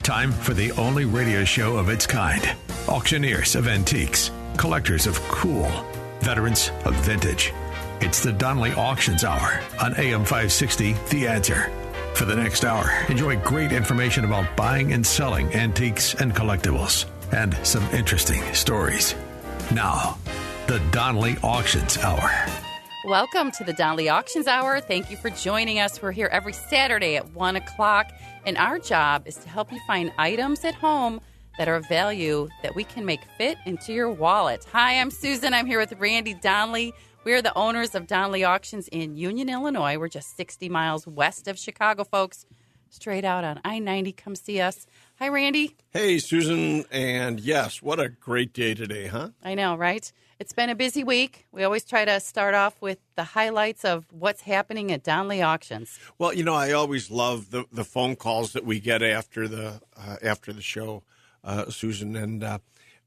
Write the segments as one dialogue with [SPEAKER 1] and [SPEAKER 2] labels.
[SPEAKER 1] Time for the only radio show of its kind. Auctioneers of antiques, collectors of cool, veterans of vintage. It's the Donley Auctions Hour on AM 560, The Answer. For the next hour, enjoy great information about buying and selling antiques and collectibles, and some interesting stories. Now, the Donley Auctions Hour.
[SPEAKER 2] Welcome to the Donley Auctions Hour. Thank you for joining us. We're here every Saturday at 1 o'clock, and our job is to help you find items at home that are of value that we can make fit into your wallet. Hi, I'm Susan. I'm here with Randy Donley. We are the owners of Donley Auctions in Union, Illinois. We're just 60 miles west of Chicago, folks. Straight out on I-90. Come see us. Hi, Randy.
[SPEAKER 3] Hey, Susan. And yes, what a great day today, huh?
[SPEAKER 2] I know, right? It's been a busy week. We always try to start off with the highlights of what's happening at Donley Auctions.
[SPEAKER 3] Well, you know, I always love the phone calls that we get after the show, Susan.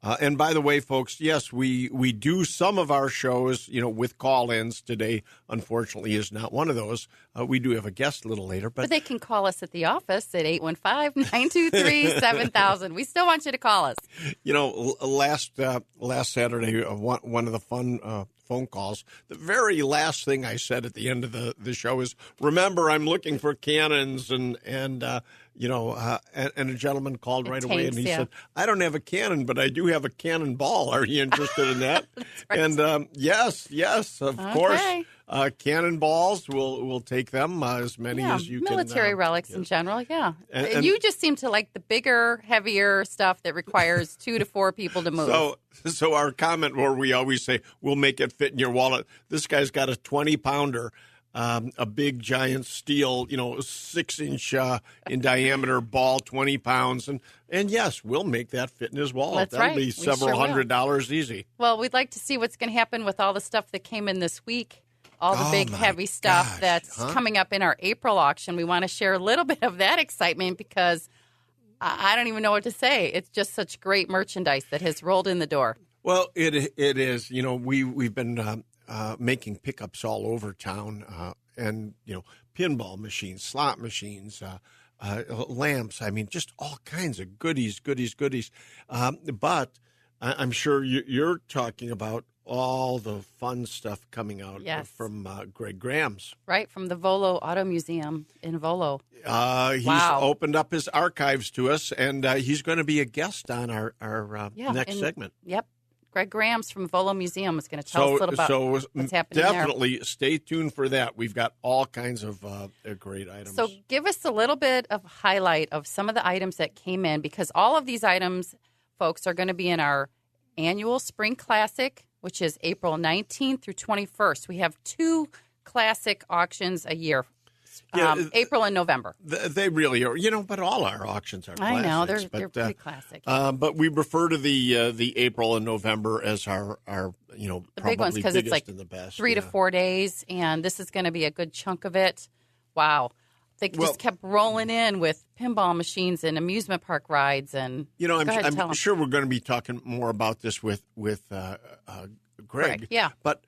[SPEAKER 3] And by the way, folks, yes, we do some of our shows, you know, with call-ins. Today, unfortunately, is not one of those. We do have a guest a little later. But
[SPEAKER 2] they can call us at the office at 815-923-7000. We still want you to call us.
[SPEAKER 3] You know, last Saturday, one of the fun phone calls, the very last thing I said at the end of the show is, remember, I'm looking for cannons and a gentleman called right away and he said, I don't have a cannon, but I do have a cannonball. Are you interested in that? Right. And yes, of course. Cannonballs, we'll take them, as many as you can.
[SPEAKER 2] Military relics in general, yeah. And you just seem to like the bigger, heavier stuff that requires 2 to 4 people to move.
[SPEAKER 3] So our comment where we always say, we'll make it fit in your wallet. This guy's got a 20-pounder, a big, giant steel, 6-inch in diameter ball, 20 pounds. And yes, we'll make that fit in his wallet. That'll be several $100s easy.
[SPEAKER 2] Well, we'd like to see what's going to happen with all the stuff that came in this week. All the big, heavy stuff that's coming up in our April auction. We want to share a little bit of that excitement because I don't even know what to say. It's just such great merchandise that has rolled in the door.
[SPEAKER 3] Well, it is. You know, we've been making pickups all over town, and pinball machines, slot machines, lamps. I mean, just all kinds of goodies. But I'm sure you're talking about all the fun stuff coming out from Greg Graham's.
[SPEAKER 2] Right, from the Volo Auto Museum in Volo.
[SPEAKER 3] He's opened up his archives to us, and he's going to be a guest on our next segment.
[SPEAKER 2] Yep. Greg Graham's from Volo Museum is going to tell us a little about what's happening
[SPEAKER 3] definitely there. Stay tuned for that. We've got all kinds of great items.
[SPEAKER 2] So give us a little bit of highlight of some of the items that came in, because all of these items, folks, are going to be in our annual Spring Classic, which is April 19th through 21st. We have 2 classic auctions a year, April and November.
[SPEAKER 3] They really are, but all our auctions are classics.
[SPEAKER 2] I know, they're pretty classic.
[SPEAKER 3] But we refer to the April and November as our the
[SPEAKER 2] big ones, because it's like 3 to 4 days, and this is going to be a good chunk of it. Wow. They just kept rolling in with pinball machines and amusement park rides, and
[SPEAKER 3] I'm sure we're going to be talking more about this with Greg.
[SPEAKER 2] Yeah,
[SPEAKER 3] but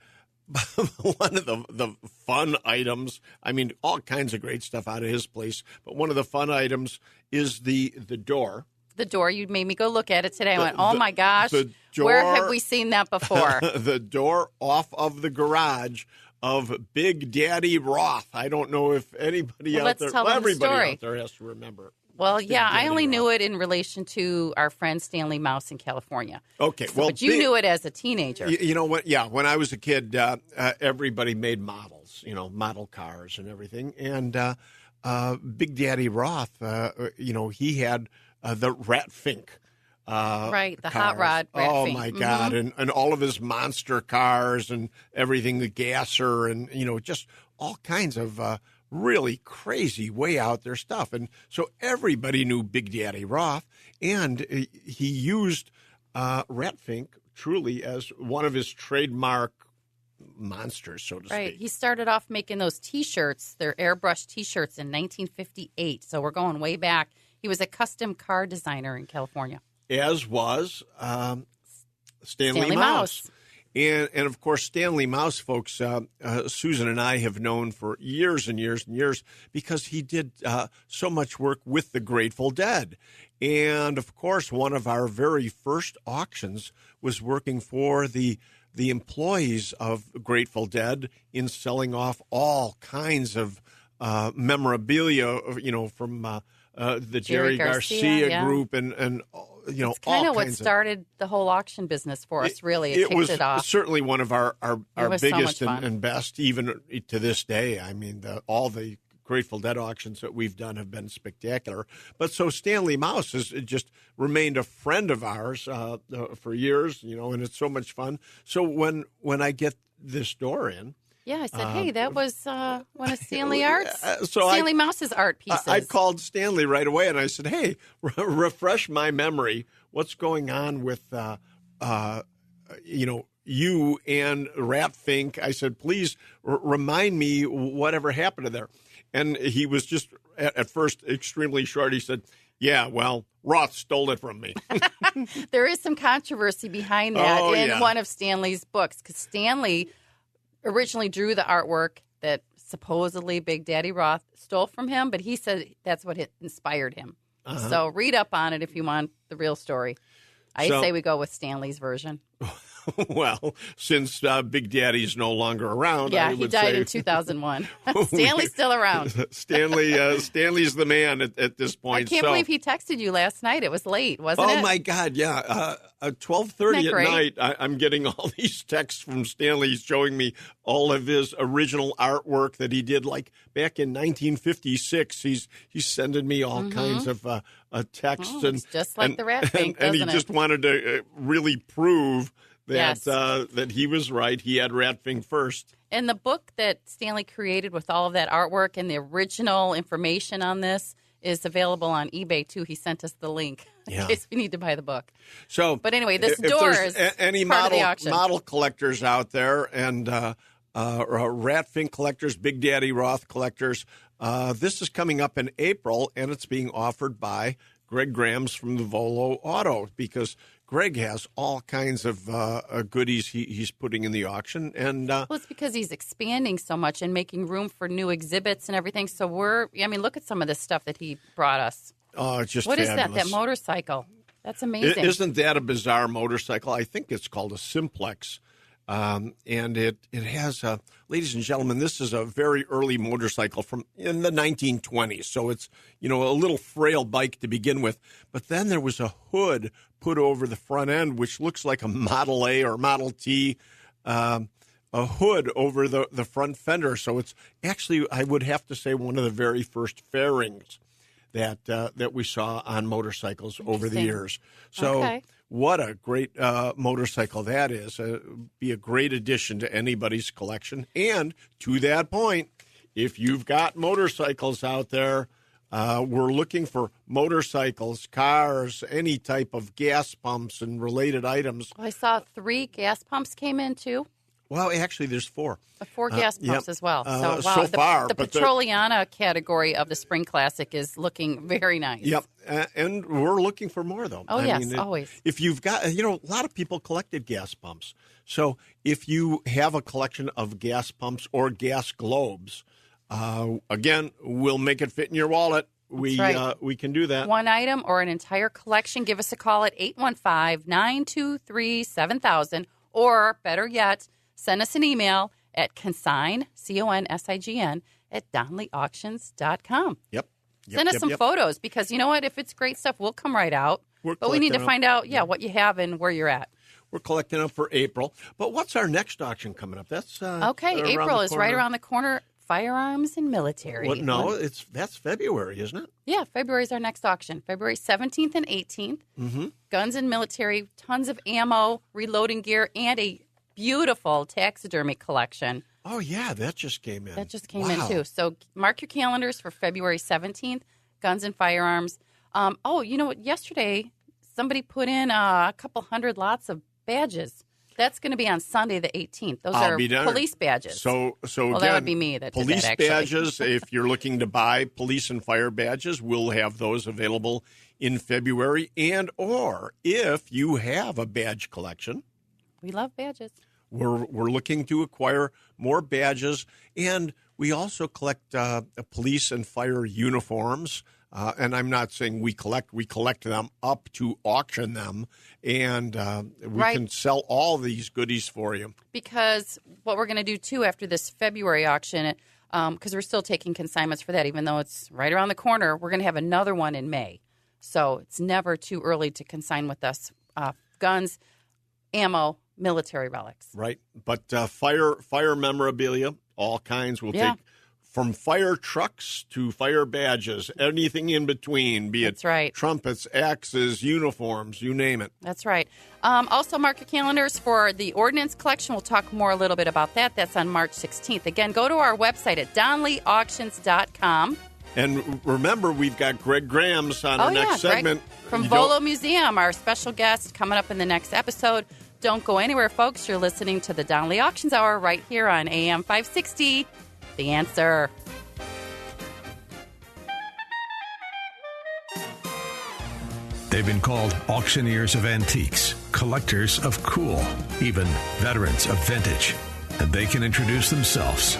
[SPEAKER 3] one of the fun items, I mean, all kinds of great stuff out of his place, but one of the fun items is the door.
[SPEAKER 2] The door. You made me go look at it today. I went, oh my gosh, where have we seen that before?
[SPEAKER 3] The door off of the garage of Big Daddy Roth. I don't know if anybody out there, everybody out there has to remember.
[SPEAKER 2] Well, I only knew it in relation to our friend Stanley Mouse in California.
[SPEAKER 3] Okay,
[SPEAKER 2] but you knew it as a teenager.
[SPEAKER 3] You know what? Yeah, when I was a kid, everybody made models, model cars and everything. And Big Daddy Roth, he had the Rat Fink.
[SPEAKER 2] The
[SPEAKER 3] cars.
[SPEAKER 2] hot rod.
[SPEAKER 3] Oh my God! And all of his monster cars and everything, the gasser, and just all kinds of really crazy, way out there stuff. And so everybody knew Big Daddy Roth, and he used Rat Fink truly as one of his trademark monsters, so to speak.
[SPEAKER 2] Right. He started off making those T-shirts, their airbrush T-shirts, in 1958. So we're going way back. He was a custom car designer in California.
[SPEAKER 3] As was Stanley Mouse. And of course, Stanley Mouse, folks, Susan and I have known for years and years and years because he did so much work with the Grateful Dead. And, of course, one of our very first auctions was working for the employees of Grateful Dead in selling off all kinds of memorabilia, from the Jerry Garcia group and
[SPEAKER 2] it's kind of what started the whole auction business for us, really. It kicked it off.
[SPEAKER 3] It was certainly one of our biggest and best, even to this day. I mean, all the Grateful Dead auctions that we've done have been spectacular. But so Stanley Mouse has just remained a friend of ours for years, and it's so much fun. So when I get this door in,
[SPEAKER 2] yeah, I said, hey, that was one of Stanley Stanley Mouse's art pieces.
[SPEAKER 3] I called Stanley right away, and I said, hey, refresh my memory. What's going on with, you and Rat Fink? I said, please remind me whatever happened to there. And he was just, at first, extremely short. He said, yeah, well, Roth stole it from me.
[SPEAKER 2] There is some controversy behind that in one of Stanley's books, because Stanley originally drew the artwork that supposedly Big Daddy Roth stole from him, but he said that's what inspired him. Uh-huh. So read up on it if you want the real story. I say we go with Stanley's version.
[SPEAKER 3] Well, since Big Daddy's no longer around,
[SPEAKER 2] yeah, he died in 2001. Stanley's still around.
[SPEAKER 3] Stanley's the man at this point.
[SPEAKER 2] I can't believe he texted you last night. It was late, wasn't it?
[SPEAKER 3] Oh my God, yeah. 12:30 at night, I'm getting all these texts from Stanley showing me all of his original artwork that he did, like back in 1956. He's sending me all kinds of texts, and
[SPEAKER 2] just like the Rat Fink,
[SPEAKER 3] and he just wanted to really prove that
[SPEAKER 2] yes.
[SPEAKER 3] That he was right. He had Rat Fink first.
[SPEAKER 2] And the book that Stanley created with all of that artwork and the original information on this is available on eBay, too. He sent us the link in case we need to buy the book.
[SPEAKER 3] So,
[SPEAKER 2] but anyway, this door is
[SPEAKER 3] any
[SPEAKER 2] part of the auction.
[SPEAKER 3] Model collectors out there and Rat Fink collectors, Big Daddy Roth collectors, this is coming up in April, and it's being offered by Greg Grams from the Volo Auto, because Greg has all kinds of goodies he's putting in the auction. And
[SPEAKER 2] well, it's because he's expanding so much and making room for new exhibits and everything. So look at some of this stuff that he brought us.
[SPEAKER 3] Oh, it's just
[SPEAKER 2] What
[SPEAKER 3] fabulous.
[SPEAKER 2] is that motorcycle? That's amazing.
[SPEAKER 3] Isn't that a bizarre motorcycle? I think it's called a Simplex. And it has, ladies and gentlemen, this is a very early motorcycle from in the 1920s. So it's, a little frail bike to begin with. But then there was a hood put over the front end, which looks like a Model A or Model T, a hood over the front fender. So it's actually, I would have to say, one of the very first fairings that we saw on motorcycles over the years. So what a great motorcycle that is. Be a great addition to anybody's collection. And to that point, if you've got motorcycles out there, we're looking for motorcycles, cars, any type of gas pumps and related items.
[SPEAKER 2] Well, I saw 3 gas pumps came in, too.
[SPEAKER 3] Well, actually, there's 4.
[SPEAKER 2] 4 gas pumps as well. So,
[SPEAKER 3] so far.
[SPEAKER 2] The Petroliana category of the Spring Classic is looking very nice.
[SPEAKER 3] Yep. And we're looking for more, though.
[SPEAKER 2] Oh, always.
[SPEAKER 3] If you've got, a lot of people collected gas pumps. So if you have a collection of gas pumps or gas globes, again, we'll make it fit in your wallet. We can do that.
[SPEAKER 2] One item or an entire collection, give us a call at 815-923-7000, or better yet, send us an email at consign, CONSIGN, at DonleyAuctions.com.
[SPEAKER 3] Yep.
[SPEAKER 2] Send us some photos, because you know what? If it's great stuff, we'll come right out. But we need to find out, what you have and where you're at.
[SPEAKER 3] We're collecting them for April. But what's our next auction coming up? That's
[SPEAKER 2] April is right around the corner. Firearms and military.
[SPEAKER 3] Well, no, that's February, isn't it?
[SPEAKER 2] Yeah, February is our next auction. February 17th and 18th. Mm-hmm. Guns and military, tons of ammo, reloading gear, and a beautiful taxidermy collection.
[SPEAKER 3] Oh, yeah, that just came in.
[SPEAKER 2] That just came in, too. So mark your calendars for February 17th, guns and firearms. You know what? Yesterday, somebody put in a couple hundred lots of badges. That's going to be on Sunday the 18th. Those are police badges.
[SPEAKER 3] So again,
[SPEAKER 2] that would be me that did that, actually.
[SPEAKER 3] Badges, if you're looking to buy police and fire badges, we'll have those available in February. And or if you have a badge collection.
[SPEAKER 2] We love badges.
[SPEAKER 3] We're looking to acquire more badges, and we also collect police and fire uniforms. and I'm not saying we collect them up to auction them, and we can sell all these goodies for you. Because
[SPEAKER 2] what we're going to do, too, after this February auction, because we're still taking consignments for that, even though it's right around the corner, we're going to have another one in May. So it's never too early to consign with us. Guns, ammo, military relics.
[SPEAKER 3] Right. But fire memorabilia, all kinds. We'll take from fire trucks to fire badges, anything in between, be it trumpets, axes, uniforms, you name it.
[SPEAKER 2] That's right. Also, mark your calendars for the ordnance collection. We'll talk a little bit about that. That's on March 16th. Again, go to our website at DonleyAuctions.com.
[SPEAKER 3] And remember, we've got Greg Grams on our next segment.
[SPEAKER 2] Greg from Volo Museum, our special guest, coming up in the next episode. Don't go anywhere, folks. You're listening to the Donley Auctions Hour right here on AM 560. The Answer.
[SPEAKER 1] They've been called auctioneers of antiques, collectors of cool, even veterans of vintage. And they can introduce themselves.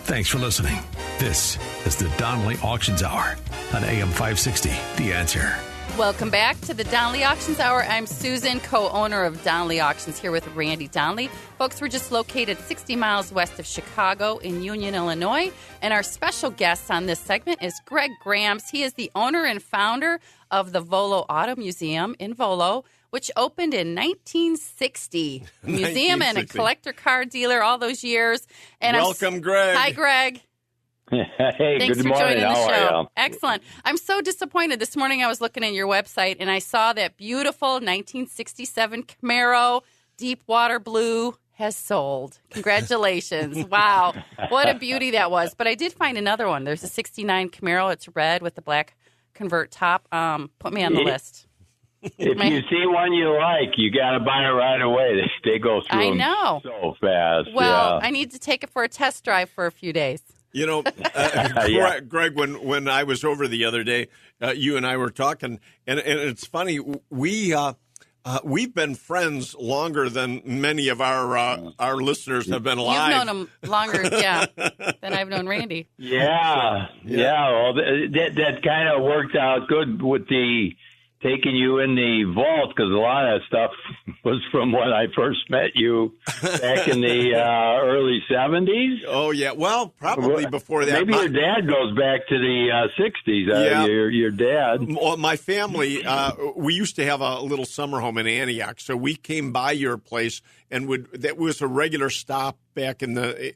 [SPEAKER 1] Thanks for listening. This is the Donley Auctions Hour on AM 560, The Answer.
[SPEAKER 2] Welcome back to the Donley Auctions Hour. I'm Susan, co-owner of Donley Auctions, here with Randy Donley. Folks, we're just located 60 miles west of Chicago in Union, Illinois. And our special guest on this segment is Greg Grams. He is the owner and founder of the Volo Auto Museum in Volo, which opened in 1960. Museum and a collector car dealer all those years. And
[SPEAKER 3] welcome, Greg.
[SPEAKER 2] Hi, Greg.
[SPEAKER 4] Hey,
[SPEAKER 2] thanks
[SPEAKER 4] good
[SPEAKER 2] for
[SPEAKER 4] morning.
[SPEAKER 2] joining the
[SPEAKER 4] How
[SPEAKER 2] show.
[SPEAKER 4] are you?
[SPEAKER 2] Excellent. I'm so disappointed. This morning I was looking at your website and I saw that beautiful 1967 Camaro, deep water blue, has sold. Congratulations. Wow. What a beauty that was. But I did find another one. There's a 69 Camaro. It's red with the black convert top. Put me on the list.
[SPEAKER 4] If you see one you like, you got to buy it right away. They go through them so fast.
[SPEAKER 2] Well, I need to take it for a test drive for a few days.
[SPEAKER 3] You know, Greg, when I was over the other day, you and I were talking, and it's funny, we've been friends longer than many of our listeners have been alive.
[SPEAKER 2] You've known them longer, than I've known Randy.
[SPEAKER 4] Yeah. Well, that kind of worked out good with the taking you in the vault, because a lot of that stuff was from when I first met you back in the early 70s.
[SPEAKER 3] Oh, yeah. Well, probably before that.
[SPEAKER 4] Maybe your dad goes back to the 60s. Your dad.
[SPEAKER 3] Well, my family, we used to have a little summer home in Antioch, so we came by your place, and that was a regular stop back in the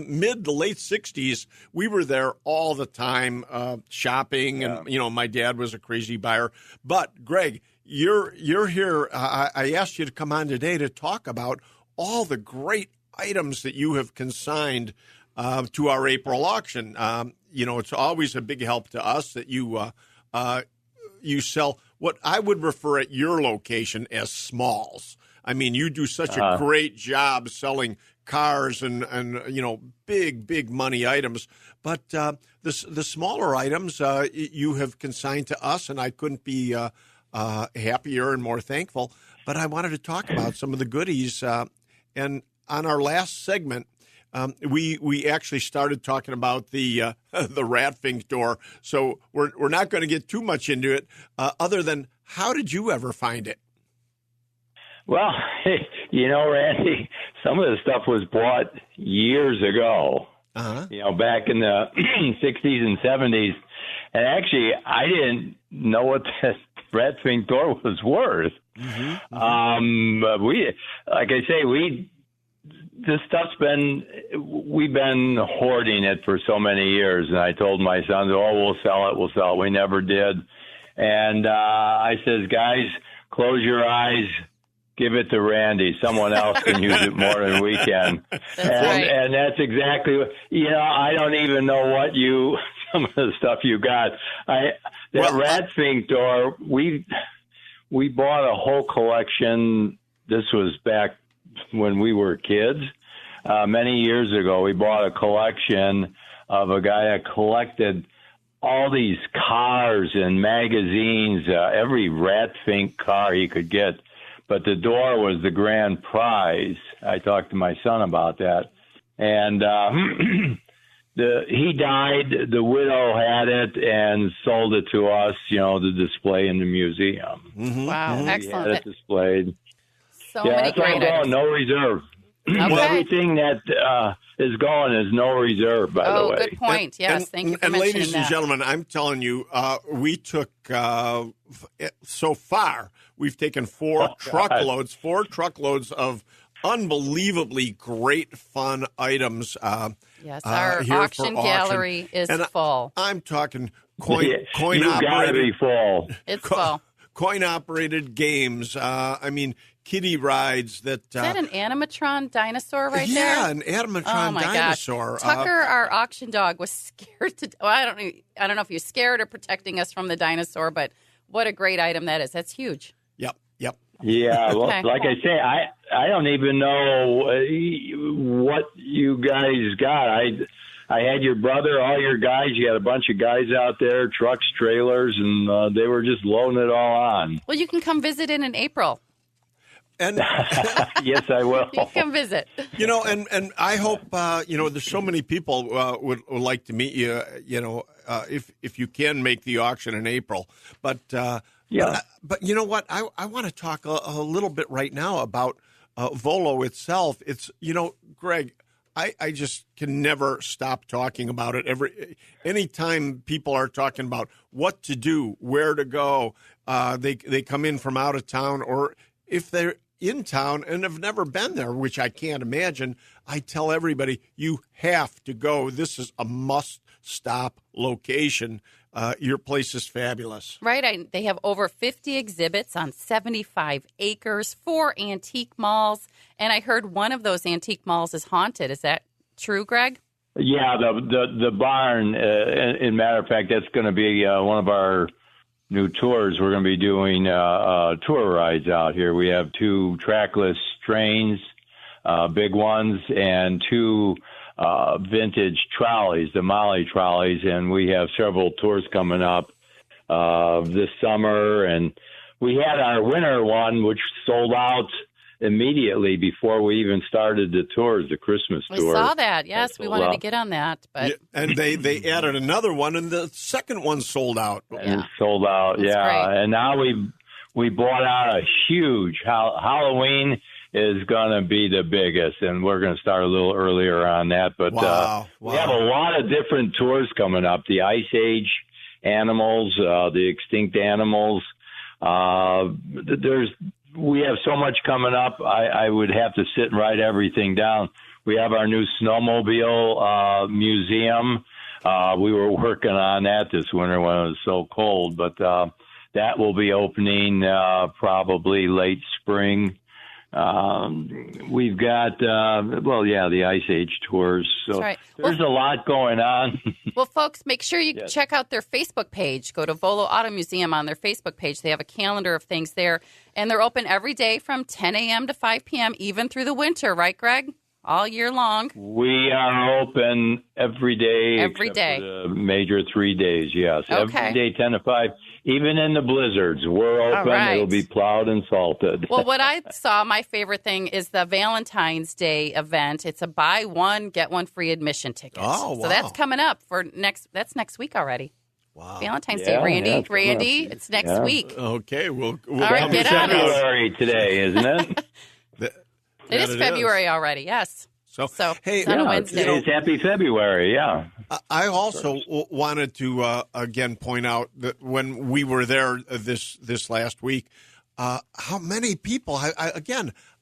[SPEAKER 3] mid to late 60s. We were there all the time shopping, and my dad was a crazy buyer. But Greg, you're here. I asked you to come on today to talk about all the great items that you have consigned to our April auction. It's always a big help to us that you sell what I would refer at your location as smalls. I mean, you do such a great job selling cars and big money items. But the smaller items you have consigned to us, and I couldn't be happier and more thankful. But I wanted to talk about some of the goodies. And on our last segment, we actually started talking about the Radfink door. So we're not going to get too much into it, other than how did you ever find it?
[SPEAKER 4] Well, Randy, some of the stuff was bought years ago, back in the 60s and 70s. And actually, I didn't know what that Radfink door was worth. This stuff's we've been hoarding it for so many years. And I told my sons, we'll sell it. We never did. And I says, guys, close your eyes. Give it to Randy. Someone else can use it more than we can. And that's exactly what, I don't even know some of the stuff you got. Radfink door, we bought a whole collection. This was back when we were kids. Many years ago, we bought a collection of a guy that collected all these cars and magazines, every Radfink car he could get. But the door was the grand prize. I talked to my son about that. And, he died. The widow had it and sold it to us, to display in the museum.
[SPEAKER 2] Wow,
[SPEAKER 4] We
[SPEAKER 2] excellent.
[SPEAKER 4] had it displayed.
[SPEAKER 2] So many
[SPEAKER 4] that's all
[SPEAKER 2] great
[SPEAKER 4] going,
[SPEAKER 2] items.
[SPEAKER 4] no reserve.
[SPEAKER 2] Okay.
[SPEAKER 4] Everything that is going is no reserve, by the way.
[SPEAKER 2] Oh, good point. Yes, thank you for
[SPEAKER 3] and
[SPEAKER 2] mentioning
[SPEAKER 3] ladies and
[SPEAKER 2] that.
[SPEAKER 3] gentlemen, I'm telling you, we took so far we've taken four truckloads of unbelievably great fun items.
[SPEAKER 2] Yes, our
[SPEAKER 3] here
[SPEAKER 2] auction
[SPEAKER 3] for
[SPEAKER 2] gallery is full.
[SPEAKER 3] I'm talking coin
[SPEAKER 4] You gotta
[SPEAKER 3] operated.
[SPEAKER 4] be full.
[SPEAKER 2] It's full.
[SPEAKER 3] Coin operated games. Kiddie rides. Is
[SPEAKER 2] that an animatron dinosaur right there?
[SPEAKER 3] Yeah, an animatron
[SPEAKER 2] Oh my
[SPEAKER 3] dinosaur.
[SPEAKER 2] gosh. Tucker, our auction dog, was scared to. Well, I don't know if he was scared or protecting us from the dinosaur, but what a great item that is. That's huge.
[SPEAKER 3] Yep.
[SPEAKER 4] Yeah, well,
[SPEAKER 2] Okay.
[SPEAKER 4] like I say, I don't even know what you guys got. I had your brother, all your guys. You had a bunch of guys out there, trucks, trailers, and they were just loading it all on.
[SPEAKER 2] Well, you can come visit in April.
[SPEAKER 3] And
[SPEAKER 4] Yes, I will.
[SPEAKER 2] You can come visit.
[SPEAKER 3] and I hope there's so many people would like to meet you. If you can make the auction in April, but but you know what? I want to talk a little bit right now about Volo itself. It's Greg. I just can never stop talking about it. Anytime people are talking about what to do, where to go, they come in from out of town, or if they're in town and have never been there, which I can't imagine, I tell everybody, you have to go. This is a must-stop location. Your place is fabulous.
[SPEAKER 2] Right. They have over 50 exhibits on 75 acres, 4 antique malls, and I heard one of those antique malls is haunted. Is that true, Greg?
[SPEAKER 4] Yeah, the barn. In matter of fact, that's going to be one of our new tours. We're going to be doing tour rides out here. We have 2 trackless trains, big ones, and 2 vintage trolleys, the Molly trolleys, and we have several tours coming up this summer. And we had our winter one, which sold out immediately before we even started the tours, the Christmas tour.
[SPEAKER 2] We saw that. Yes, we wanted to get on that. But
[SPEAKER 3] and they added another one, and the second one sold out.
[SPEAKER 4] And sold out,
[SPEAKER 2] That's great.
[SPEAKER 4] And now we bought out a huge Halloween is going to be the biggest, and we're going to start a little earlier on that. But we have a lot of different tours coming up. The Ice Age animals, the extinct animals. We have so much coming up, I would have to sit and write everything down. We have our new snowmobile museum. We were working on that this winter when it was so cold, but that will be opening probably late spring. We've got, the Ice Age tours. So
[SPEAKER 2] That's right.
[SPEAKER 4] There's a lot going on.
[SPEAKER 2] Well, folks, make sure you check out their Facebook page. Go to Volo Auto Museum on their Facebook page. They have a calendar of things there, and they're open every day from 10 a.m. to 5 p.m., even through the winter, right, Greg? All year long.
[SPEAKER 4] We are open every day.
[SPEAKER 2] Every day.
[SPEAKER 4] For the major 3 days, yes.
[SPEAKER 2] Okay.
[SPEAKER 4] Every day, 10 to 5. Even in the blizzards, we're open.
[SPEAKER 2] All right.
[SPEAKER 4] It'll be plowed and salted.
[SPEAKER 2] Well, what I saw, my favorite thing is the Valentine's Day event. It's a buy one, get one free admission ticket.
[SPEAKER 3] Oh, wow.
[SPEAKER 2] So that's coming up that's next week already.
[SPEAKER 3] Wow.
[SPEAKER 2] Valentine's Day, Randy.
[SPEAKER 4] Yeah,
[SPEAKER 2] Randy, it's next week.
[SPEAKER 3] Okay, we'll
[SPEAKER 2] All right,
[SPEAKER 3] come
[SPEAKER 2] get
[SPEAKER 3] check
[SPEAKER 2] on it.
[SPEAKER 3] out.
[SPEAKER 4] February today, isn't it?
[SPEAKER 2] It is February already, yes. So
[SPEAKER 3] hey,
[SPEAKER 2] it's on a Wednesday.
[SPEAKER 4] It's Happy February, yeah.
[SPEAKER 3] I also wanted to again point out that when we were there this last week, how many people?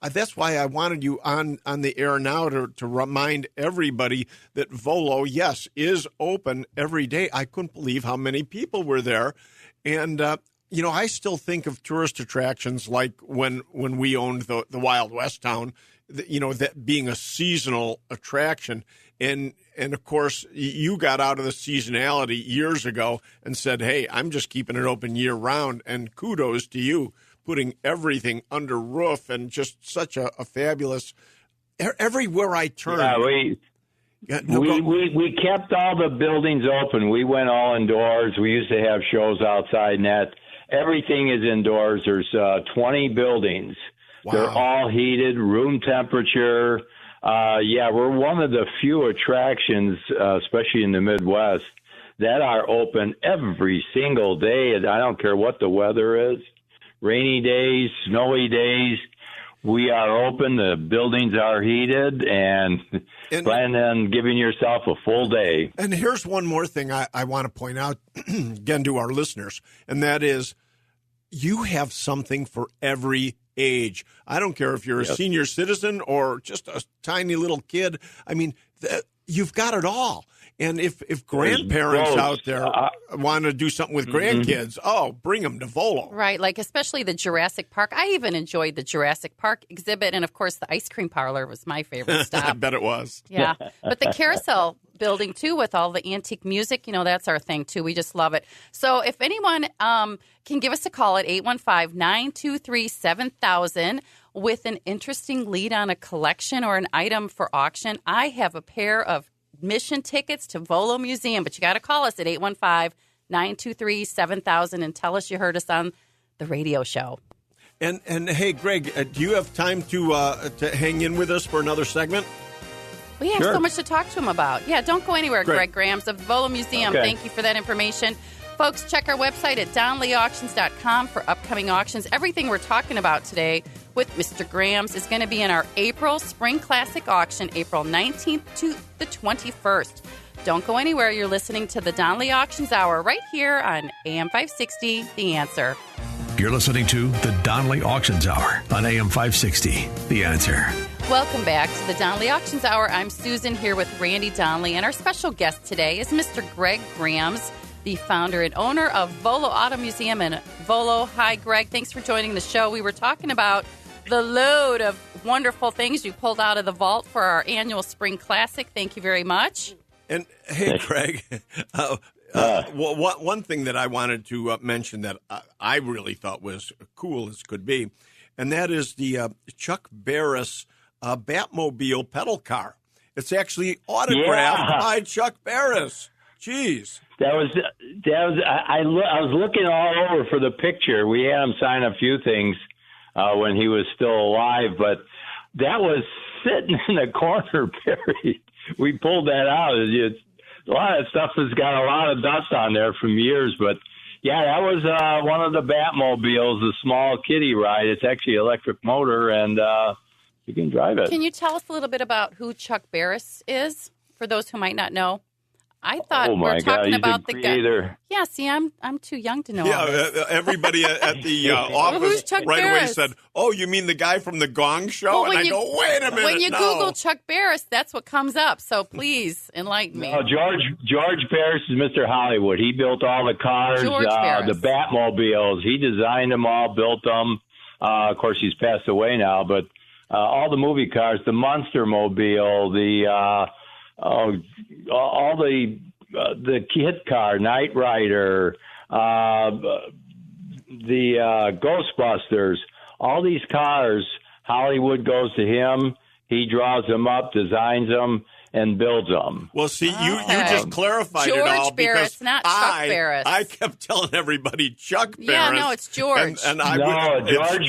[SPEAKER 3] That's why I wanted you on the air now to remind everybody that Volo, yes, is open every day. I couldn't believe how many people were there, and I still think of tourist attractions like when we owned the Wild West Town. That being a seasonal attraction. And of course, you got out of the seasonality years ago and said, hey, I'm just keeping it open year round. And kudos to you, putting everything under roof and just such a fabulous, everywhere I turned.
[SPEAKER 4] Yeah, we kept all the buildings open. We went all indoors. We used to have shows outside and that. Everything is indoors. There's 20 buildings.
[SPEAKER 3] Wow.
[SPEAKER 4] They're all heated, room temperature. Yeah, we're one of the few attractions, especially in the Midwest, that are open every single day. And I don't care what the weather is, rainy days, snowy days. We are open. The buildings are heated, and plan on giving yourself a full day.
[SPEAKER 3] And here's one more thing I want to point out again to our listeners, and that is you have something for every age. I don't care if you're a senior citizen or just a tiny little kid. I mean, you've got it all. And if grandparents out there want to do something with grandkids, bring them to Volo.
[SPEAKER 2] Right, like especially the Jurassic Park. I even enjoyed the Jurassic Park exhibit. And, of course, the ice cream parlor was my favorite stop.
[SPEAKER 3] I bet it was.
[SPEAKER 2] Yeah, but the carousel building, too, with all the antique music, that's our thing, too. We just love it. So if anyone can give us a call at 815-923-7000 with an interesting lead on a collection or an item for auction, I have a pair of admission tickets to Volo Museum, but you got to call us at 815-923-7000 and tell us you heard us on the radio show.
[SPEAKER 3] And hey, Greg, do you have time to hang in with us for another segment?
[SPEAKER 2] We have so much to talk to him about. Yeah, don't go anywhere, Greg Grams of Volo Museum.
[SPEAKER 4] Okay.
[SPEAKER 2] Thank you for that information. Folks, check our website at DonleyAuctions.com for upcoming auctions. Everything we're talking about today with Mr. Grams is going to be in our April Spring Classic Auction, April 19th to the 21st. Don't go anywhere. You're listening to the Donley Auctions Hour right here on AM 560, The Answer.
[SPEAKER 1] You're listening to the Donley Auctions Hour on AM 560, The Answer.
[SPEAKER 2] Welcome back to the Donley Auctions Hour. I'm Susan here with Randy Donley, and our special guest today is Mr. Greg Grams, the founder and owner of Volo Auto Museum in Volo. Hi, Greg. Thanks for joining the show. We were talking about the load of wonderful things you pulled out of the vault for our annual Spring Classic. Thank you very much.
[SPEAKER 3] And, hey, Greg, one thing that I wanted to mention that I really thought was cool as could be, and that is the Chuck Barris Batmobile pedal car. It's actually autographed by Chuck Barris. Jeez.
[SPEAKER 4] I was looking all over for the picture. We had him sign a few things when he was still alive, but that was sitting in the corner buried. We pulled that out. A lot of stuff has got a lot of dust on there from years, but yeah, that was one of the Batmobiles, the small kiddie ride. It's actually an electric motor, and you can drive it.
[SPEAKER 2] Can you tell us a little bit about who Chuck Barris is, for those who might not know? I thought we're talking about the guy. Yeah, see, I'm too young to know.
[SPEAKER 3] Yeah, everybody at the office right away said, "Oh, you mean the guy from the Gong Show?"
[SPEAKER 2] Well,
[SPEAKER 3] and I go, "Wait a minute."
[SPEAKER 2] When you Google Chuck Barris, that's what comes up. So please enlighten me.
[SPEAKER 4] No, George Barris is Mr. Hollywood. He built all the cars, the Batmobiles. He designed them all, built them. Of course, he's passed away now, but all the movie cars, the Monster Mobile, all the kit car, Knight Rider, the Ghostbusters, all these cars, Hollywood goes to him. He draws them up, designs them, and builds them.
[SPEAKER 3] Well, see, you just clarified it all
[SPEAKER 2] George Barris, not Chuck Barris.
[SPEAKER 3] I kept telling everybody Chuck Barris.
[SPEAKER 2] Yeah, no, it's George.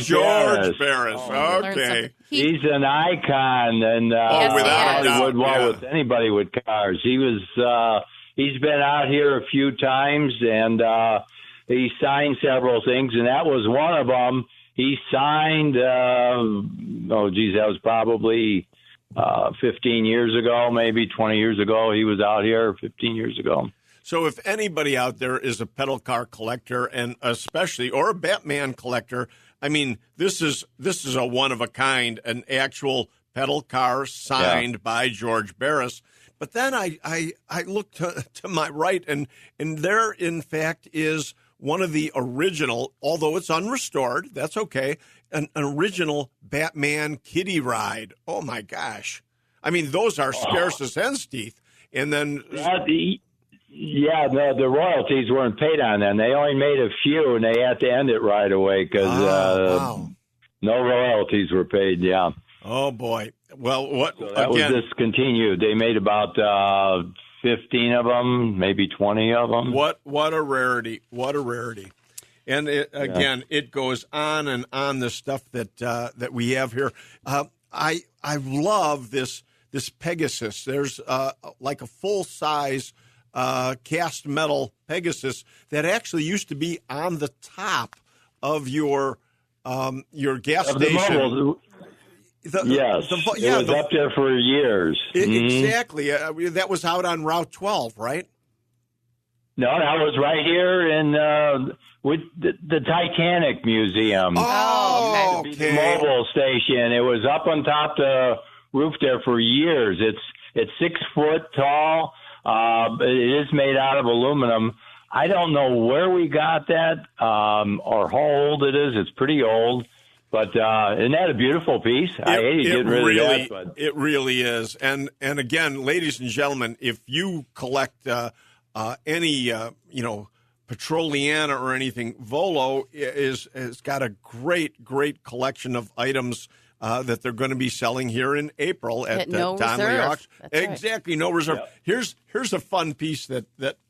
[SPEAKER 3] George Barris. Okay.
[SPEAKER 4] He's an icon, and Hollywood with anybody with cars. He was. He's been out here a few times, and he signed several things, and that was one of them. He signed. That was probably 15 years ago, maybe 20 years ago. He was out here 15 years ago.
[SPEAKER 3] So if anybody out there is a pedal car collector, and especially or a Batman collector, I mean, this is a one of a kind, an actual pedal car signed by George Barris. But then I look to my right, and there, in fact, is one of the original, although it's unrestored, that's okay, an original Batman kiddie ride. Oh, my gosh. I mean, those are scarce as hen's teeth. And then... the
[SPEAKER 4] royalties weren't paid on them. They only made a few, and they had to end it right away because no royalties were paid,
[SPEAKER 3] Oh, boy. Well,
[SPEAKER 4] that was discontinued. They made about 15 of them, maybe 20 of them.
[SPEAKER 3] What a rarity. What a rarity. And it goes on and on, the stuff that we have here. I love this Pegasus. There's like a full size cast metal Pegasus that actually used to be on the top of your gas station.
[SPEAKER 4] It was up there for years.
[SPEAKER 3] Exactly. That was out on Route 12, right?
[SPEAKER 4] No, that was right here in with the Titanic Museum.
[SPEAKER 3] Oh,
[SPEAKER 4] okay.
[SPEAKER 3] Okay.
[SPEAKER 4] The mobile station. It was up on top the roof there for years. It's 6 foot tall. It is made out of aluminum. I don't know where we got that or how old it is. It's pretty old. But isn't that a beautiful piece? I hate getting rid of that. But
[SPEAKER 3] it really is. And again, ladies and gentlemen, if you collect any Petroliana or anything, Volo has got a great collection of items that they're going to be selling here in April at Donley Auctions. Exactly, no reserve. Yep. Here's a fun piece that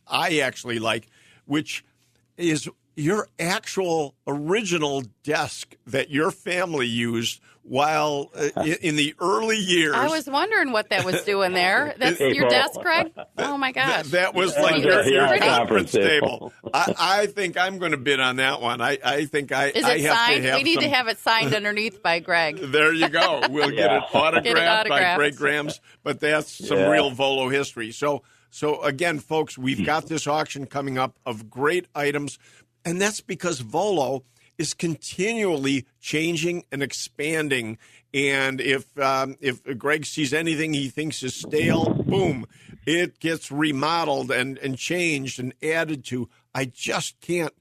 [SPEAKER 3] I actually like, which is your actual original desk that your family used while in the early years.
[SPEAKER 2] I was wondering what that was doing there. That's your desk, Greg? Oh, my gosh.
[SPEAKER 3] That was like your conference table. I think I'm going to bid on that one. I think I
[SPEAKER 2] Is
[SPEAKER 3] I
[SPEAKER 2] it
[SPEAKER 3] have
[SPEAKER 2] signed?
[SPEAKER 3] to have
[SPEAKER 2] We need
[SPEAKER 3] some...
[SPEAKER 2] to have it signed underneath by Greg.
[SPEAKER 3] There you go. We'll get it autographed by
[SPEAKER 2] autographed.
[SPEAKER 3] Greg Grams, but that's some real Volo history. So again, folks, we've got this auction coming up of great items, and that's because Volo is continually changing and expanding. And if Greg sees anything he thinks is stale, boom, it gets remodeled and changed and added to. I just can't.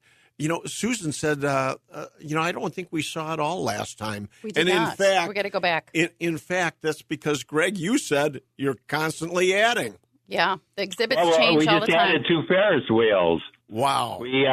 [SPEAKER 3] Susan said, I don't think we saw it all last time.
[SPEAKER 2] We did not.
[SPEAKER 3] In fact,
[SPEAKER 2] we got to go back.
[SPEAKER 3] In fact, that's because, Greg, you said you're constantly adding.
[SPEAKER 2] Yeah, the exhibits change all the time.
[SPEAKER 4] We just added 2 Ferris wheels.
[SPEAKER 3] Wow.
[SPEAKER 4] We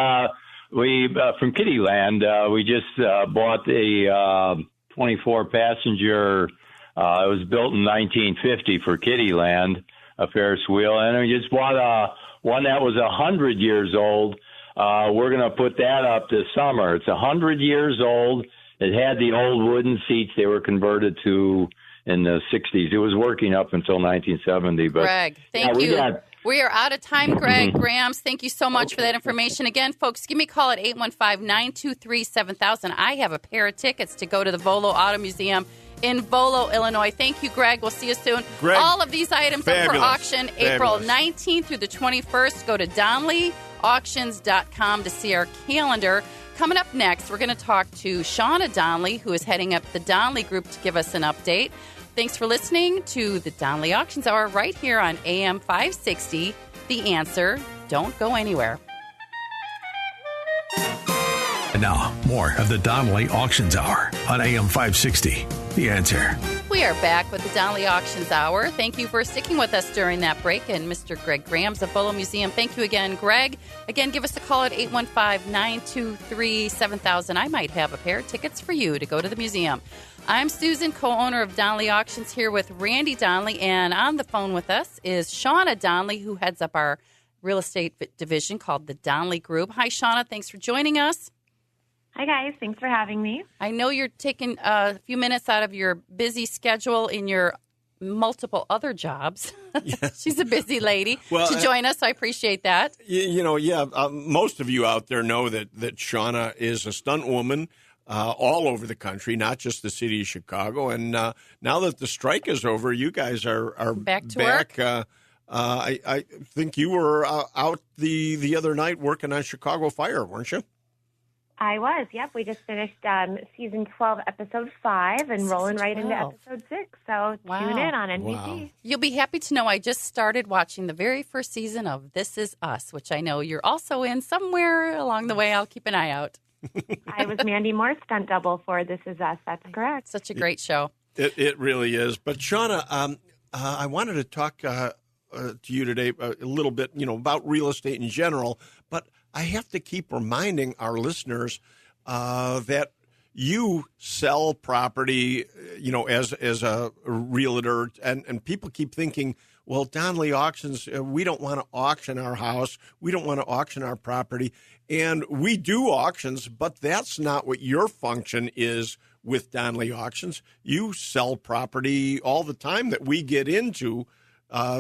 [SPEAKER 4] from Kittyland, we just bought a 24-passenger. It was built in 1950 for Kittyland, a Ferris wheel, and we just bought one that was 100 years old. We're going to put that up this summer. It's 100 years old. It had the old wooden seats they were converted to in the 60s. It was working up until 1970. But
[SPEAKER 2] Greg, thank you. We are out of time, Greg Grams. Thank you so much for that information. Again, folks, give me a call at 815-923-7000. I have a pair of tickets to go to the Volo Auto Museum in Volo, Illinois. Thank you, Greg. We'll see you soon.
[SPEAKER 3] Greg,
[SPEAKER 2] all of these items up for auction April 19th through the 21st. Go to DonleyAuctions.com to see our calendar. Coming up next, we're going to talk to Shauna Donley, who is heading up the Donley Group, to give us an update. Thanks for listening to the Donley Auctions Hour right here on AM 560. The Answer. Don't go anywhere.
[SPEAKER 1] And now, more of the Donley Auctions Hour on AM 560. The Answer.
[SPEAKER 2] We are back with the Donley Auctions Hour. Thank you for sticking with us during that break. And Mr. Greg Grams of Volo Museum, thank you again, Greg. Again, give us a call at 815-923-7000. I might have a pair of tickets for you to go to the museum. I'm Susan, co-owner of Donley Auctions, here with Randy Donley. And on the phone with us is Shauna Donley, who heads up our real estate division called the Donley Group. Hi, Shauna. Thanks for joining us.
[SPEAKER 5] Hi, guys. Thanks for having me.
[SPEAKER 2] I know you're taking a few minutes out of your busy schedule in your multiple other jobs. Yes. She's a busy lady to join us. I appreciate that.
[SPEAKER 3] Most of you out there know that Shauna is a stunt woman all over the country, not just the city of Chicago. And now that the strike is over, you guys are
[SPEAKER 2] back to work.
[SPEAKER 3] I think you were out the other night working on Chicago Fire, weren't you?
[SPEAKER 5] I was, yep. We just finished season 12, episode 5, and rolling right into episode 6. So tune in on NBC. Wow.
[SPEAKER 2] You'll be happy to know I just started watching the very first season of This Is Us, which I know you're also in somewhere along the way. I'll keep an eye out.
[SPEAKER 5] I was Mandy Moore's stunt double for This Is Us. That's correct.
[SPEAKER 2] Such a great show.
[SPEAKER 3] It really is. But Shauna, I wanted to talk to you today a little bit, about real estate in general, but I have to keep reminding our listeners that you sell property, as a realtor, and people keep thinking, well, Donley Auctions, we don't want to auction our house. We don't want to auction our property. And we do auctions, but that's not what your function is with Donley Auctions. You sell property all the time that we get into.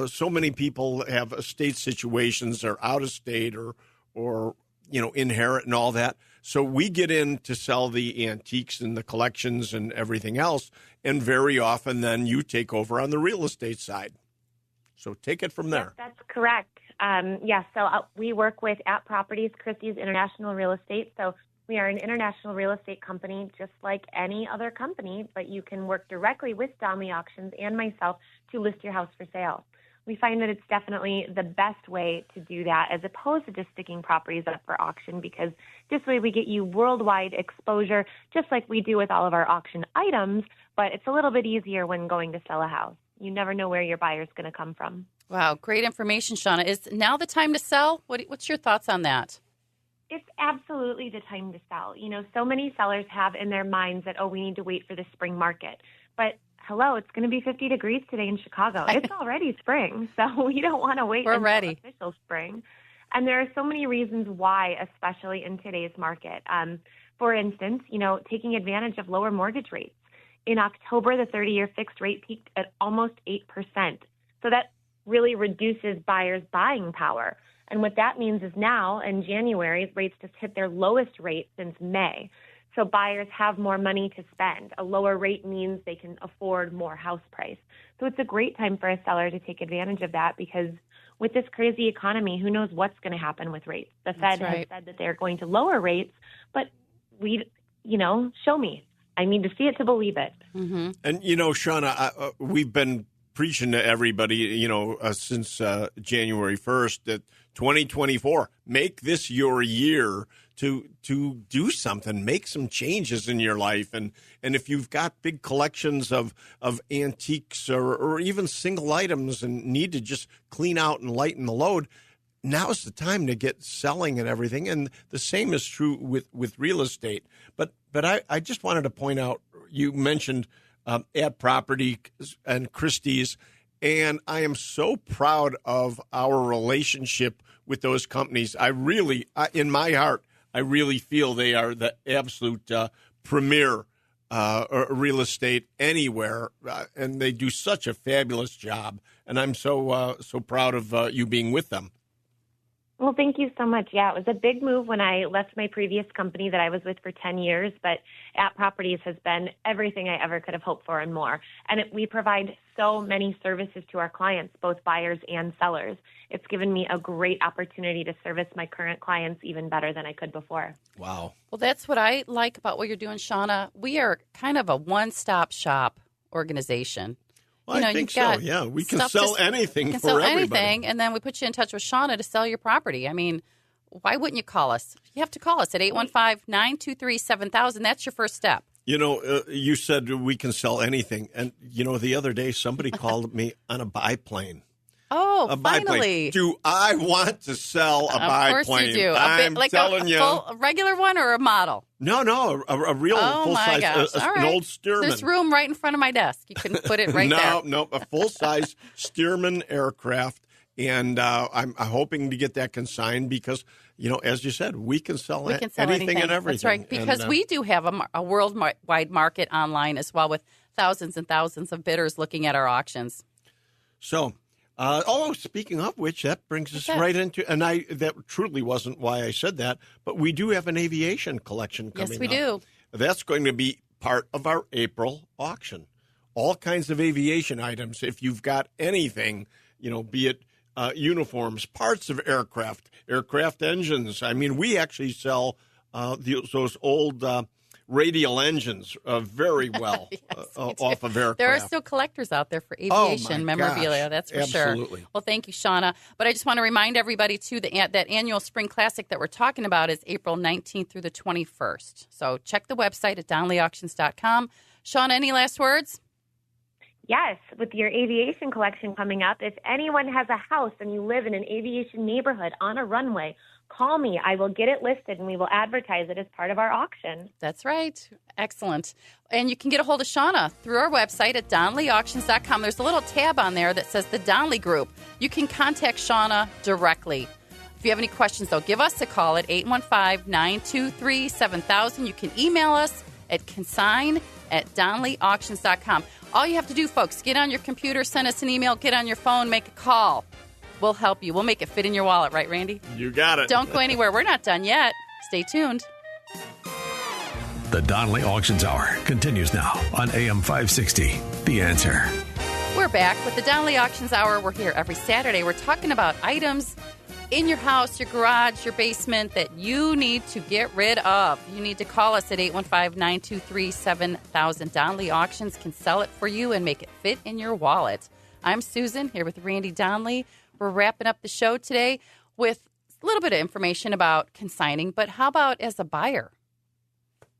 [SPEAKER 3] So many people have estate situations or out of state or inherit and all that. So we get in to sell the antiques and the collections and everything else. And very often then you take over on the real estate side. So take it from there.
[SPEAKER 5] Yes, that's correct. So we work with At Properties, Christie's International Real Estate. So we are an international real estate company just like any other company, but you can work directly with Donley Auctions and myself to list your house for sale. We find that it's definitely the best way to do that as opposed to just sticking properties up for auction, because this way we get you worldwide exposure just like we do with all of our auction items, but it's a little bit easier when going to sell a house. You never know where your buyer's going to come from.
[SPEAKER 2] Wow, great information, Shauna. Is now the time to sell? What's your thoughts on that?
[SPEAKER 5] It's absolutely the time to sell. So many sellers have in their minds that, we need to wait for the spring market. But hello, it's going to be 50 degrees today in Chicago. It's already spring, so we don't want to wait until official spring. And there are so many reasons why, especially in today's market. For instance, taking advantage of lower mortgage rates. In October, the 30-year fixed rate peaked at almost 8%. So that really reduces buyers' buying power. And what that means is now, in January, rates just hit their lowest rate since May. So buyers have more money to spend. A lower rate means they can afford more house price. So it's a great time for a seller to take advantage of that, because with this crazy economy, who knows what's going to happen with rates? The Fed has said that they're going to lower rates, but show me. I need to see it to believe it.
[SPEAKER 2] Mm-hmm.
[SPEAKER 3] And, Shauna, we've been preaching to everybody, since January 1st that 2024, make this your year to do something, make some changes in your life. And if you've got big collections of antiques or even single items and need to just clean out and lighten the load, now's the time to get selling and everything. And the same is true with real estate. But I just wanted to point out, you mentioned At Property and Christie's, and I am so proud of our relationship with those companies. In my heart, I really feel they are the absolute premier real estate anywhere, and they do such a fabulous job. And I'm so proud of you being with them.
[SPEAKER 5] Well, thank you so much. Yeah, it was a big move when I left my previous company that I was with for 10 years, but At Properties has been everything I ever could have hoped for and more. And we provide so many services to our clients, both buyers and sellers. It's given me a great opportunity to service my current clients even better than I could before.
[SPEAKER 3] Wow.
[SPEAKER 2] Well, that's what I like about what you're doing, Shauna. We are kind of a one-stop shop organization.
[SPEAKER 3] Well, I think so, yeah. We can sell anything for everybody.
[SPEAKER 2] And then we put you in touch with Shauna to sell your property. I mean, why wouldn't you call us? You have to call us at 815-923-7000. That's your first step.
[SPEAKER 3] You said we can sell anything. And, the other day somebody called me on a biplane.
[SPEAKER 2] Oh,
[SPEAKER 3] Biplane.
[SPEAKER 2] finally.
[SPEAKER 3] Do I want to sell a biplane?
[SPEAKER 2] Of course you do.
[SPEAKER 3] I'm telling you.
[SPEAKER 2] A regular one or a model?
[SPEAKER 3] No, a real full-size, an old Stearman.
[SPEAKER 2] There's room right in front of my desk. You can put it right there.
[SPEAKER 3] No, a full-size Stearman aircraft. And I'm hoping to get that consigned because, as you said, we can sell anything and everything.
[SPEAKER 2] That's right, because we do have a worldwide market online as well with thousands and thousands of bidders looking at our auctions.
[SPEAKER 3] So... speaking of which, that brings us right into, and that truly wasn't why I said that, but we do have an aviation collection coming up.
[SPEAKER 2] Yes, we do.
[SPEAKER 3] That's going to be part of our April auction. All kinds of aviation items. If you've got anything, be it uniforms, parts of aircraft engines. I mean, we actually sell those old radial engines very well off of aircraft.
[SPEAKER 2] There are still collectors out there for aviation memorabilia, that's for
[SPEAKER 3] Absolutely.
[SPEAKER 2] Sure. Well, thank you, Shauna. But I just want to remind everybody, too, that annual Spring Classic that we're talking about is April 19th through the 21st. So check the website at DonleyAuctions.com. Shauna, any last words?
[SPEAKER 5] Yes, with your aviation collection coming up, if anyone has a house and you live in an aviation neighborhood on a runway, call me. I will get it listed, and we will advertise it as part of our auction.
[SPEAKER 2] That's right. Excellent. And you can get a hold of Shauna through our website at DonleyAuctions.com. There's a little tab on there that says the Donley Group. You can contact Shauna directly. If you have any questions, though, give us a call at 815-923-7000. You can email us at consign@donleyauctions.com. All you have to do, folks, get on your computer, send us an email, get on your phone, make a call. We'll help you. We'll make it fit in your wallet, right, Randy?
[SPEAKER 3] You got it.
[SPEAKER 2] Don't go anywhere. We're not done yet. Stay tuned.
[SPEAKER 1] The Donley Auctions Hour continues now on AM 560. The Answer.
[SPEAKER 2] We're back with the Donley Auctions Hour. We're here every Saturday. We're talking about items in your house, your garage, your basement that you need to get rid of. You need to call us at 815-923-7000. Donley Auctions can sell it for you and make it fit in your wallet. I'm Susan, here with Randy Donley. We're wrapping up the show today with a little bit of information about consigning, but how about as a buyer?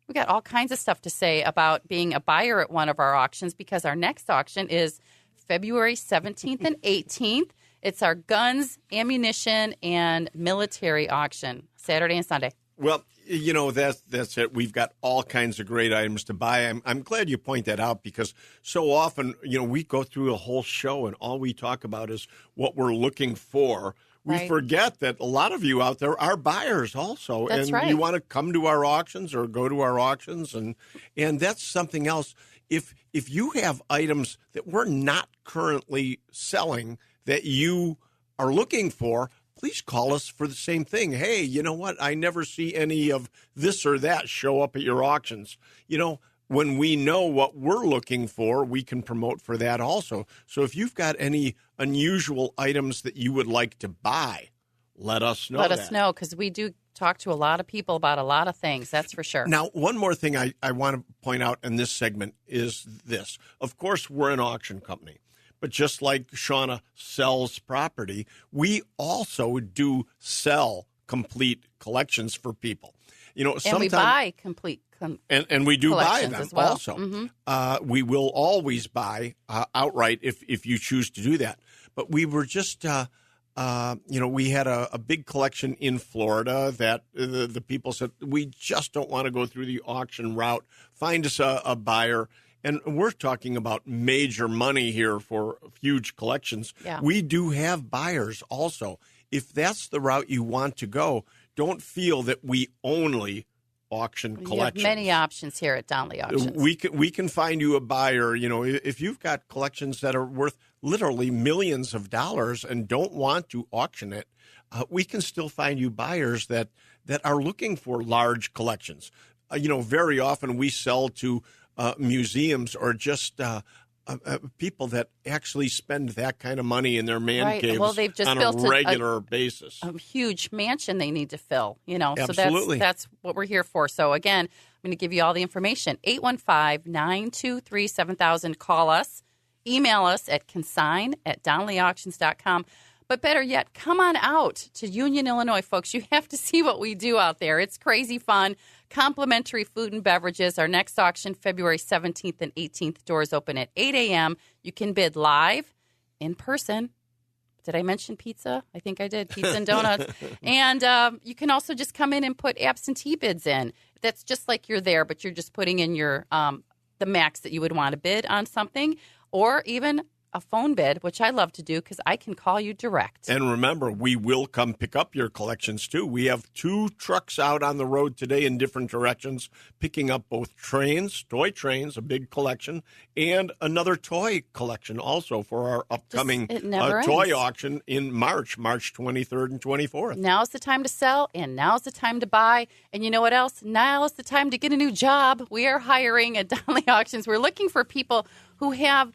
[SPEAKER 2] We got all kinds of stuff to say about being a buyer at one of our auctions, because our next auction is February 17th and 18th. It's our guns, ammunition, and military auction, Saturday and Sunday.
[SPEAKER 3] Well, you know, that's it. We've got all kinds of great items to buy. I'm glad you point that out, because so often, you know, we go through a whole show and all we talk about is what we're looking for. We forget that a lot of you out there are buyers also.
[SPEAKER 2] That's
[SPEAKER 3] and
[SPEAKER 2] right.
[SPEAKER 3] you want to come to our auctions or go to our auctions. And that's something else. If you have items that we're not currently selling that you are looking for, please call us for the same thing. Hey, you know what? I never see any of this or that show up at your auctions. You know, when we know what we're looking for, we can promote for that also. So if you've got any unusual items that you would like to buy, let us know.
[SPEAKER 2] Let us know, because we do talk to a lot of people about a lot of things. That's for sure.
[SPEAKER 3] Now, one more thing I want to point out in this segment is this. Of course, we're an auction company. But just like Shauna sells property, we also do sell complete collections for people. You know,
[SPEAKER 2] and we buy complete
[SPEAKER 3] and we do buy them
[SPEAKER 2] as well.
[SPEAKER 3] also. Mm-hmm. We will always buy outright if you choose to do that. But we were just, you know, we had a big collection in Florida that the people said, we just don't want to go through the auction route. Find us a buyer. And we're talking about major money here for huge collections.
[SPEAKER 2] Yeah.
[SPEAKER 3] We do have buyers also. If that's the route you want to go, don't feel that we only auction collections.
[SPEAKER 2] You have many options here at Donley Auctions.
[SPEAKER 3] We can find you a buyer. You know, if you've got collections that are worth literally millions of dollars and don't want to auction it, we can still find you buyers that are looking for large collections. You know, very often we sell to museums or just people that actually spend that kind of money in their man caves
[SPEAKER 2] they've just
[SPEAKER 3] on
[SPEAKER 2] built
[SPEAKER 3] a regular basis.
[SPEAKER 2] A huge mansion they need to fill, you know.
[SPEAKER 3] Absolutely.
[SPEAKER 2] So that's what we're here for. So, again, I'm going to give you all the information. 815-923-7000. Call us. Email us at consign@donleyauctions.com. But better yet, come on out to Union, Illinois, folks. You have to see what we do out there. It's crazy fun. Complimentary food and beverages. Our next auction, February 17th and 18th. Doors open at 8 a.m. You can bid live, in person. Did I mention pizza? I think I did. Pizza and donuts. And you can also just come in and put absentee bids in. That's just like you're there, but you're just putting in your the max that you would want to bid on something, or even a phone bid, which I love to do because I can call you direct.
[SPEAKER 3] And remember, we will come pick up your collections, too. We have 2 trucks out on the road today in different directions, picking up both trains, toy trains, a big collection, and another toy collection also for our upcoming toy auction in March 23rd and 24th.
[SPEAKER 2] Now's the time to sell, and now's the time to buy. And you know what else? Now is the time to get a new job. We are hiring at Donley Auctions. We're looking for people who have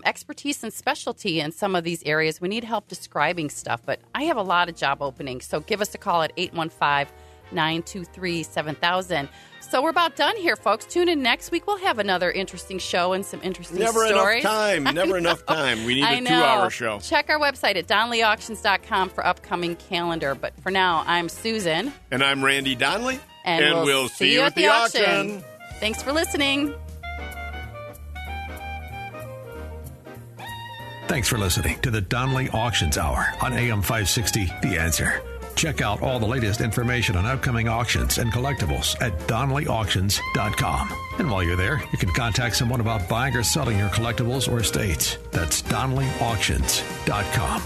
[SPEAKER 2] expertise and specialty in some of these areas. We need help describing stuff, but I have a lot of job openings, so give us a call at 815-923-7000. So we're about done here, folks. Tune in next week. We'll have another interesting show and some interesting stories.
[SPEAKER 3] Never enough time. We need a 2-hour show.
[SPEAKER 2] Check our website at donleyauctions.com for upcoming calendar. But for now, I'm Susan.
[SPEAKER 3] And I'm Randy Donley.
[SPEAKER 2] And we'll see you at the auction. Thanks for listening.
[SPEAKER 1] Thanks for listening to the Donley Auctions Hour on AM 560, The Answer. Check out all the latest information on upcoming auctions and collectibles at DonleyAuctions.com. And while you're there, you can contact someone about buying or selling your collectibles or estates. That's DonleyAuctions.com.